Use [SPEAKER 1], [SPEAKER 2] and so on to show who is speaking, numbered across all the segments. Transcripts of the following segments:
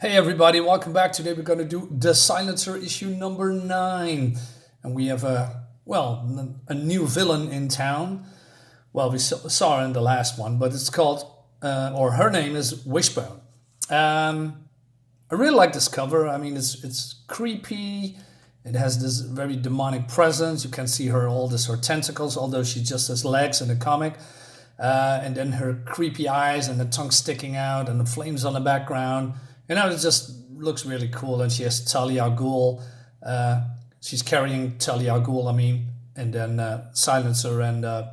[SPEAKER 1] Hey everybody, welcome back. Today we're going to do The Silencer issue number 9. And we have a new villain in town. Well, we saw her in the last one, but it's called, or her name is Wishbone. I really like this cover. I mean, it's creepy. It has this very demonic presence. You can see all her tentacles, although she just has legs in the comic. And then her creepy eyes and the tongue sticking out and the flames on the background. It just looks really cool. And she has Talia al Ghul. She's carrying Talia al Ghul, and then Silencer and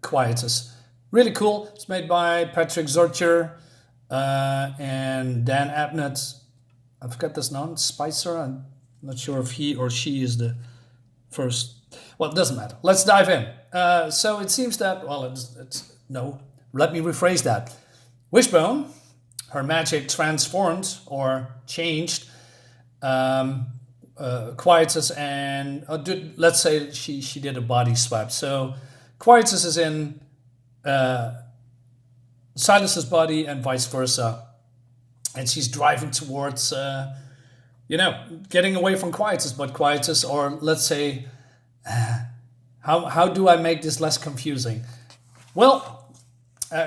[SPEAKER 1] Quietus. Really cool. It's made by Patrick Zorcher and Dan Abnett. I forgot this name, Spicer. I'm not sure if he or she is the first. Well, it doesn't matter. Let's dive in. So it seems that, let me rephrase that. Wishbone, her magic transformed or changed Quietus, and let's say she did a body swap. So Quietus is in Silas's body and vice versa, and she's driving towards getting away from Quietus. But Quietus, or let's say, how do I make this less confusing? Well,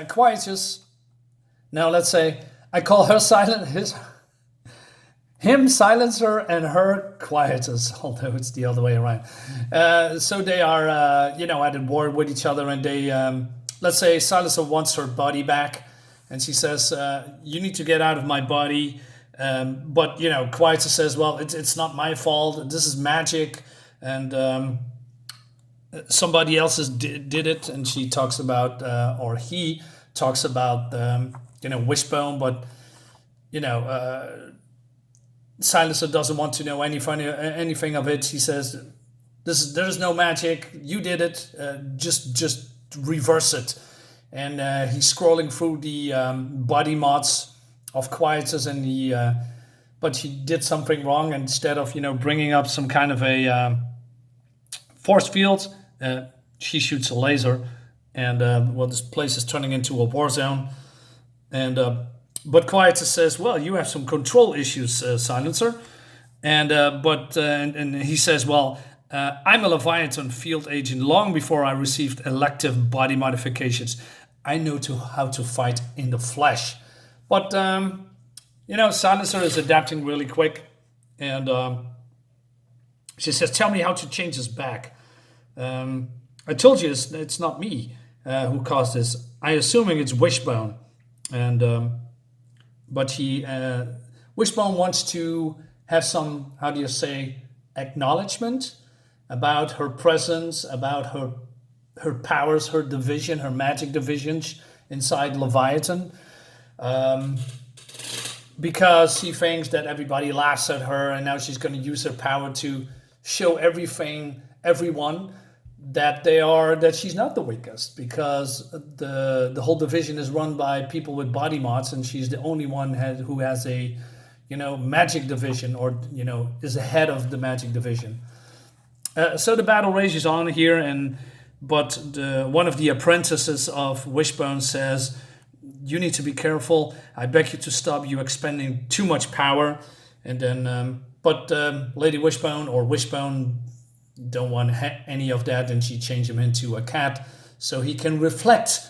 [SPEAKER 1] Quietus. Now let's say I call her him Silencer and her Quietus, although it's the other way around. So they are, at war with each other, and they, let's say Silencer wants her body back, and she says, you need to get out of my body. But, Quietus says, well, it's not my fault. This is magic, and somebody else did it. And she talks about, or he talks about, Wishbone, but Silencer doesn't want to know anything of it. He says, there is no magic. You did it. Just reverse it. And he's scrolling through the body mods of Quietus, and but he did something wrong. Instead of bringing up some kind of a force field, she shoots a laser, and this place is turning into a war zone. And but Quietus says, well, you have some control issues, Silencer. And he says, well, I'm a Leviathan field agent long before I received elective body modifications. I know how to fight in the flesh. But, Silencer is adapting really quick. And she says, tell me how to change his back. I told you it's not me who caused this. I'm assuming it's Wishbone. And but Wishbone wants to have some, how do you say, acknowledgement about her presence, about her powers, her division, her magic divisions inside Leviathan, because she thinks that everybody laughs at her, and now she's going to use her power to show everyone that she's not the weakest, because the whole division is run by people with body mods, and she's the only one who has a magic division, or is the head of the magic division. So the battle rages on here, but one of the apprentices of Wishbone says, you need to be careful. I beg you to stop. You expending too much power. And then but Lady Wishbone, or Wishbone, don't want any of that, and she changed him into a cat so he can reflect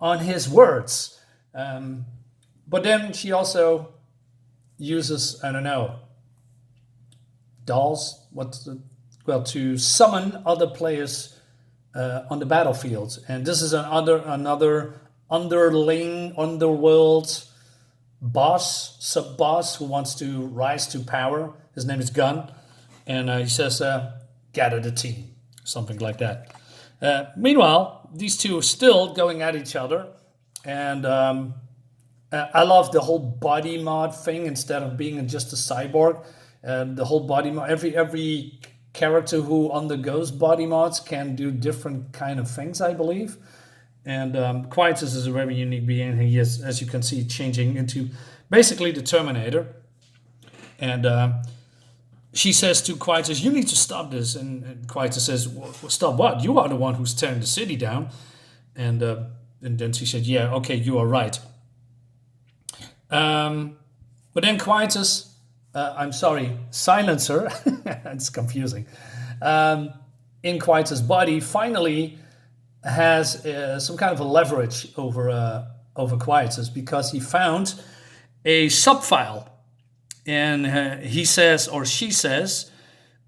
[SPEAKER 1] on his words. But then she also uses, dolls, to summon other players on the battlefield. And this is another underworld sub-boss who wants to rise to power. His name is Gun, and he says, gather the team, something like that. Meanwhile, these two are still going at each other, and I love the whole body mod thing. Instead of being just a cyborg, the whole body mod, every character who undergoes body mods can do different kind of things, I believe. And Quietus is a very unique being. He is, as you can see, changing into basically the Terminator. And she says to Quietus, you need to stop this. And Quietus says, well, stop what? You are the one who's tearing the city down. And then she said, yeah, okay, you are right. But then Quietus, I'm sorry, Silencer, it's confusing. In Quietus' body finally has some kind of a leverage over Quietus because he found a subfile, and he says, or she says,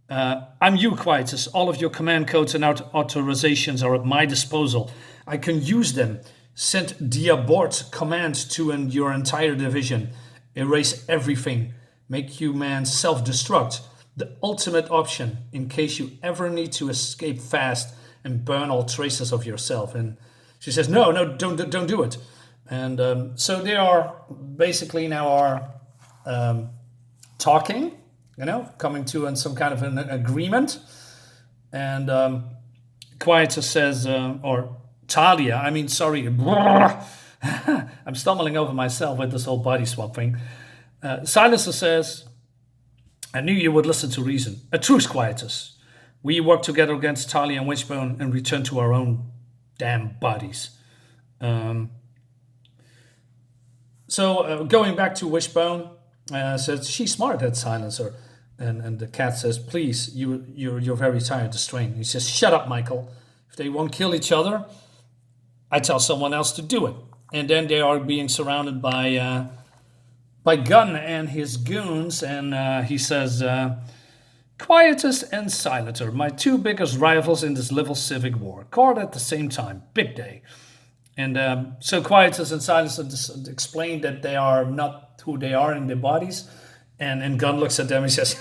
[SPEAKER 1] I'm you, Quietus. All of your command codes and authorizations are at my disposal. I can use them. Send the abort command to your entire division. Erase everything. Make humans self-destruct. The ultimate option in case you ever need to escape fast and burn all traces of yourself. And she says, no, don't do it. And so they are basically now talking, coming to some kind of an agreement. And Quietus says, or Talia, I'm stumbling over myself with this whole body swap thing. Silencer says, I knew you would listen to reason. A truce, Quietus. We work together against Talia and Wishbone and return to our own damn bodies. So going back to Wishbone, says she's smart, that Silencer. And the cat says, please, you're very tired to strain. He says, shut up, Michael. If they won't kill each other, I tell someone else to do it. And then they are being surrounded by Gunn and his goons. And he says, Quietus and Silencer, my two biggest rivals in this little civic war. Caught at the same time. Big day. And so Quietus and Silencer explain that they are not who they are in their bodies. And Gunn looks at them and says,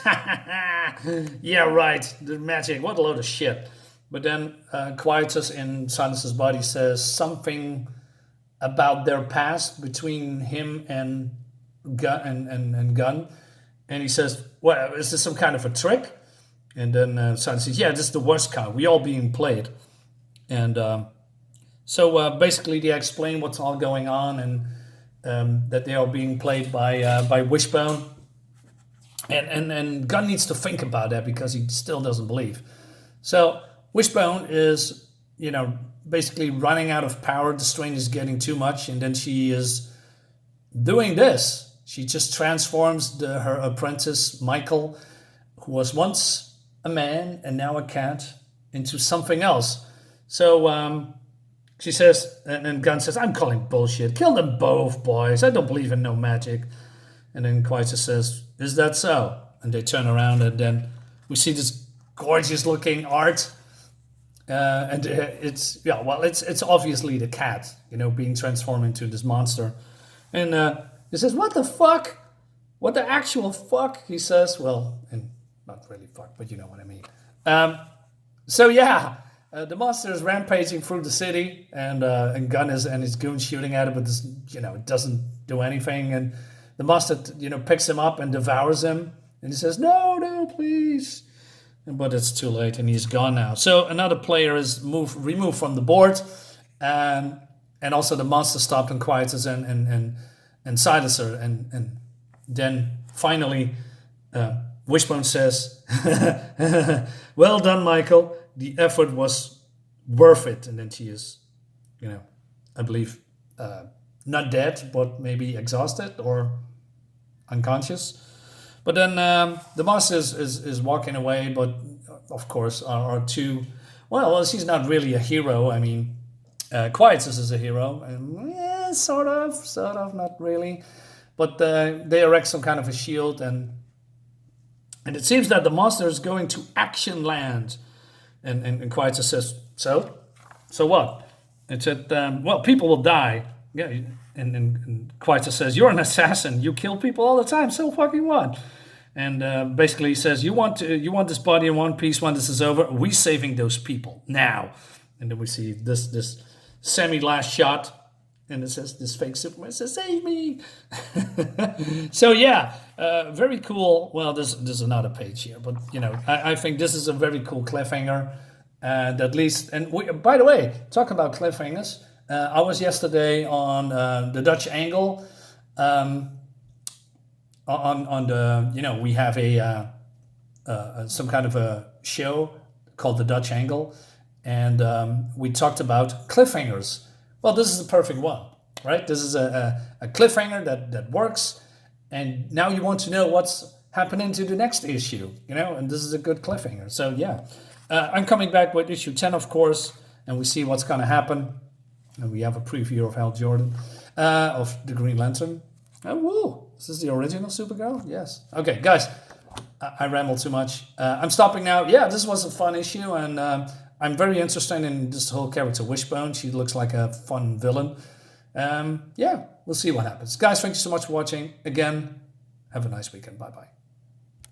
[SPEAKER 1] yeah, right, the magic, what a load of shit. But then Quietus in Silencer's body says something about their past between him and Gunn. And he says, well, is this some kind of a trick? And then Silencer says, yeah, this is the worst kind. We all being played. And so basically they explain what's all going on and that they are being played by Wishbone. And Gunn needs to think about that because he still doesn't believe. So Wishbone is, basically running out of power. The strain is getting too much. And then she is doing this. She just transforms her apprentice, Michael, who was once a man and now a cat, into something else. So she says, and Gunn says, I'm calling bullshit. Kill them both, boys. I don't believe in no magic. And then Quietus says, is that so? And they turn around and then we see this gorgeous looking art. And it's obviously the cat, being transformed into this monster. And he says, what the fuck? What the actual fuck? He says, well, and not really fuck, but you know what I mean. The monster is rampaging through the city and Gunn and his goons shooting at it, but this, it doesn't do anything. And the monster, picks him up and devours him. And he says, no, please. But it's too late and he's gone now. So another player is removed from the board. And also the monster stopped on Quietus and Silencer. And then finally, Wishbone says, well done, Michael. The effort was worth it. And then she is, I believe, not dead, but maybe exhausted or unconscious. But then the monster is walking away, but of course our two... Well, she's not really a hero. I mean, Quietus is a hero. And, sort of, not really. But they erect some kind of a shield, and it seems that the monster is going to action land. And Quietus says, so what? It said, people will die. Yeah, and Quietus says, you're an assassin. You kill people all the time. So fucking what? And basically he says, you want this body in one piece when this is over. We're saving those people now. And then we see this semi-last shot. And it says, this fake Superman says, save me. So yeah, very cool. Well, there's another page here. But, I think this is a very cool cliffhanger. And at least, by the way, talk about cliffhangers. I was yesterday on the Dutch Angle. On the, we have some kind of a show called the Dutch Angle. And we talked about cliffhangers. Well, this is the perfect one, right? This is a cliffhanger that works. and now you want to know what's happening to the next issue, and this is a good cliffhanger. So yeah, I'm coming back with issue 10, of course, and we see what's going to happen. And we have a preview of Hal Jordan, of the Green Lantern. Oh, whoa, is this the original Supergirl? Yes. Okay, guys, I rambled too much. I'm stopping now. Yeah, this was a fun issue, and I'm very interested in this whole character Wishbone. She looks like a fun villain. Yeah, we'll see what happens. Guys, thank you so much for watching. Again, have a nice weekend. Bye-bye.